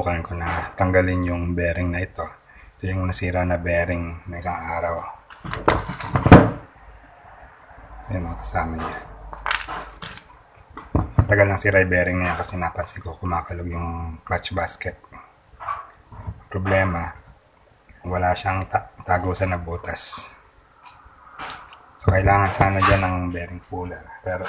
susubukan ko na tanggalin yung bearing na ito. Ito yung nasira na bearing na isang araw. Ito yung mga kasama niya. Tagal ng sira yung bearing na yan kasi napansin ko kumakalog yung clutch basket. Problema, wala siyang tagusan na butas. So kailangan sana dyan ng bearing puller. Pero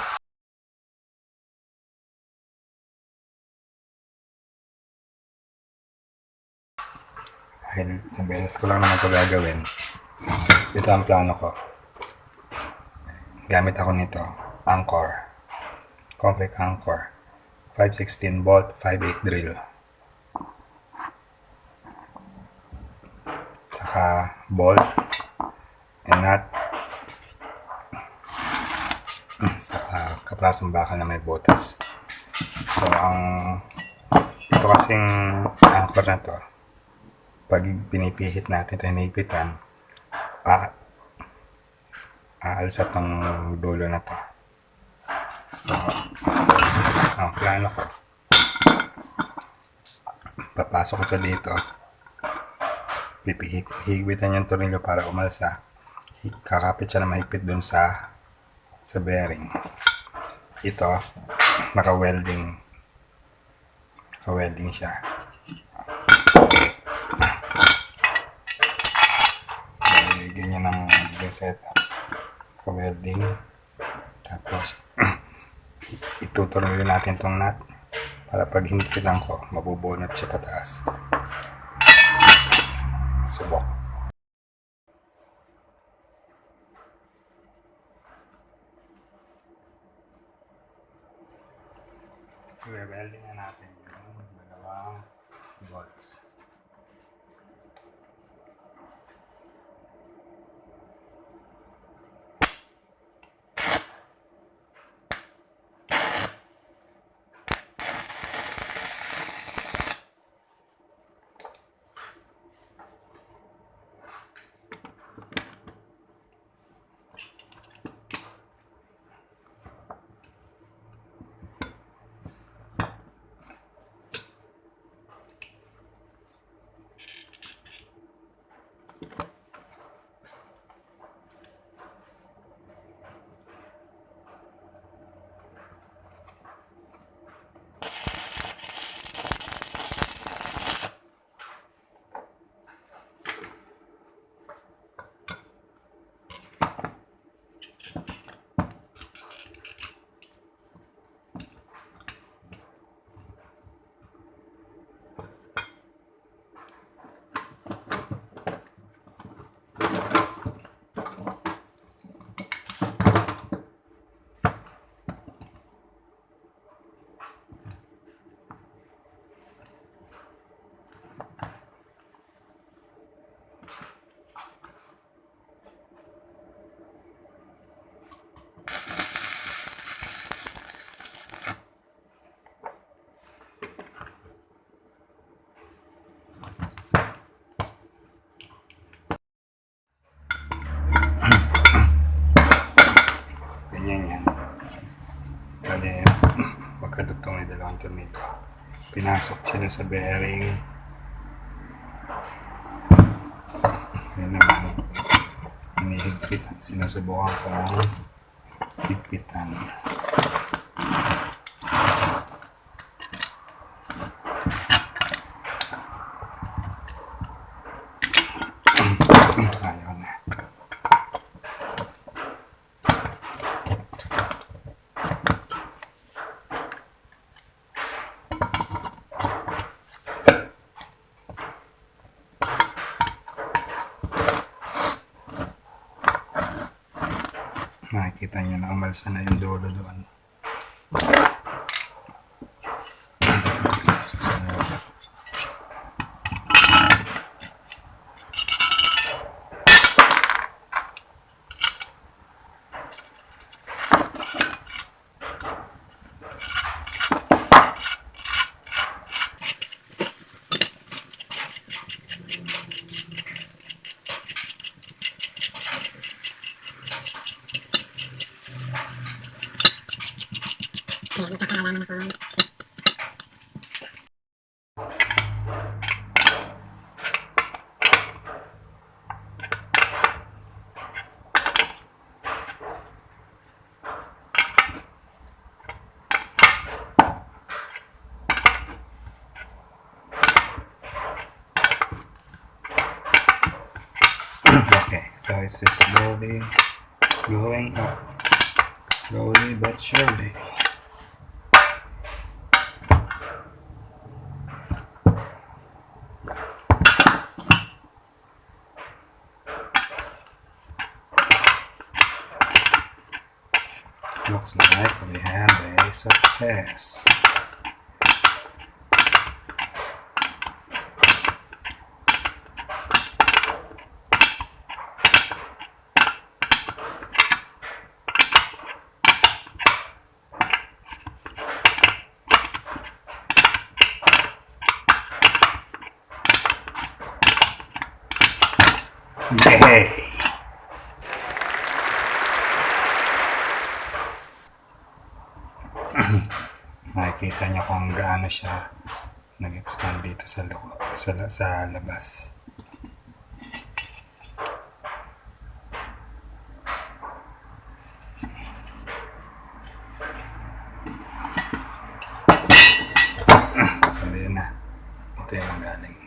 dahil isang beses ko lang naman ito gagawin, ito ang plano ko. Gamit ako nito, anchor, concrete anchor, 516 bolt, 5/8 drill, saka bolt and nut, saka kaprasong bakal na may butas. So ito kasing anchor na to, pag pinipihit natin ito, hinipitan, aalsat ng dulo na to. So, ang plano ko, papasok ko ito dito, hihigpitan yung tornilyo para umalsa, kakapit siya na mahigpit dun sa bearing. Ito, naka-welding siya. Ganyan ang setup, welding. Tapos itutuloy natin tong nut para pag hinipitan ko mabubunot siya pataas. Subok. I-welding na natin yung dalawang bolts. Magkadugtong na dalawang tornilyo. Pinasok siya sa bearing. Yan naman, hinihigpitan. Sinusubukan kong higpitan. Ayaw na. Nakikita nyo na umalsa na yung dulo doon. So it's just slowly going up. Slowly but surely. Looks like we have a success. Yay! Makikita nyo kung gaano siya nag-expand dito sa labas. So yun na. Ito yung galing.